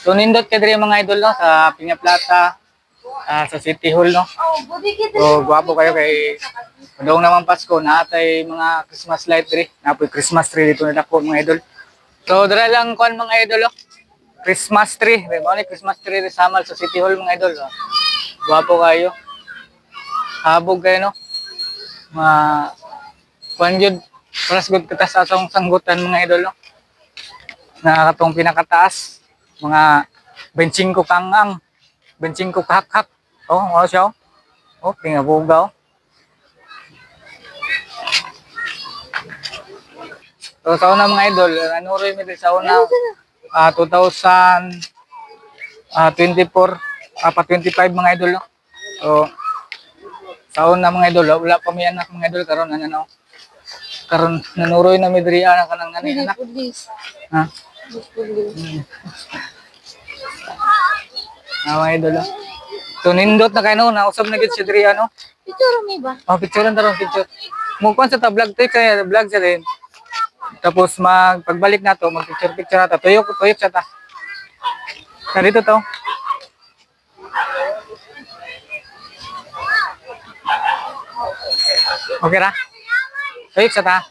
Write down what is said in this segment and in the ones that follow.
So nindot ka diri mga idol no sa Piña Plata, sa City Hall no. So gwapo kayo kay Padong naman Pasko naatay mga Christmas light diri. Napoy Christmas tree dito na dako mga idol. So dira lang kuan mga idol oh. Christmas tree. Mao ni Christmas tree sa Samal sa City Hall mga idol. Oh. Gwapo kayo. Habog kayo no. Mga kuan jud paras gud katas atong sanggutan mga idol no. Na katong pinakataas mga 25 kangang 25 kahak-hak. Oh, mao siya oh. Oh, pingabugaw. So sa una mga idol, nanuroy mi sa una 2024 pa 25 mga idol no. So sa una mga idol, wala pa mi anak mga idol karon ano. Karon nanuroy na mi diri ana kanang anak. Ha? Mga idol. So nindot na kayo no, nausap na gid si diri ano. Picture mi ba? Oh, picturean taron picture. Mukwan sa ta vlog tay kay vlog sa din. Tapos pagbalik na to, mag-picture na to. Tuyok siya ta. Dito to. Okay ra? Tuyok siya ta.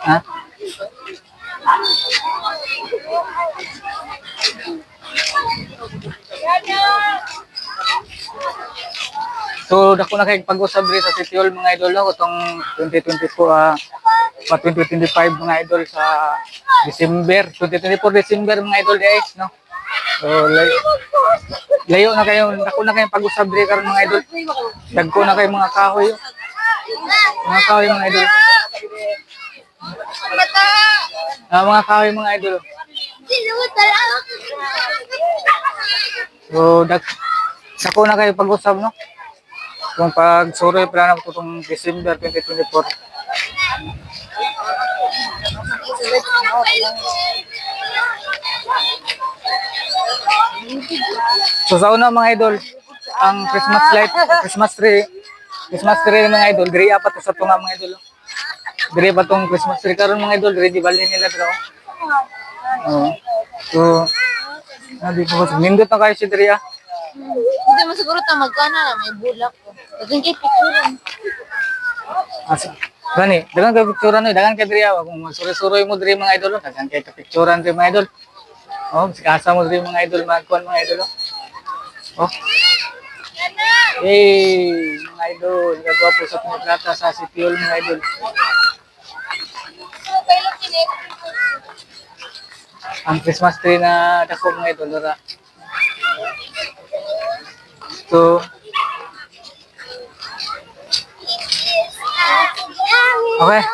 Ha? So dako na kay pag-usab diri sa City Hall mga idol no itong 2024 pa 2025 mga idol sa December 2024 December mga idol guys no. So layo na kayo dako na kay pag-usab diri karon mga idol. Dagko na kay mga kahoy. Mga kahoy mga idol. Mga kahoy mga idol. So dako na kayo pag-usab no. Kung pag-suroy plano ko itong December 2024. So sa una mga idol, ang Christmas light, Christmas tree mga idol, diri apat sa tunga mga idol. Diri pa tong Christmas tree karon mga idol, diri di bali nila bro. So nabi ko nindot na kayo si diri ah. Hindi mo siguro ta magkana na may bulak ko. Dagan kay picture. Gani, dagan kay picturean no, dagan kay diri ah. Kung suroy-suroy mo diri mga idol, dagan kay picturean diri mga idol. Oh, sikasa mo diri mga idol, magkuan mga idol. Oh. Hey, mga idol, gagwapo sa Piña Plata sa City Hall mga idol. Ang Christmas tree na dako mga idol, ora. So, okay.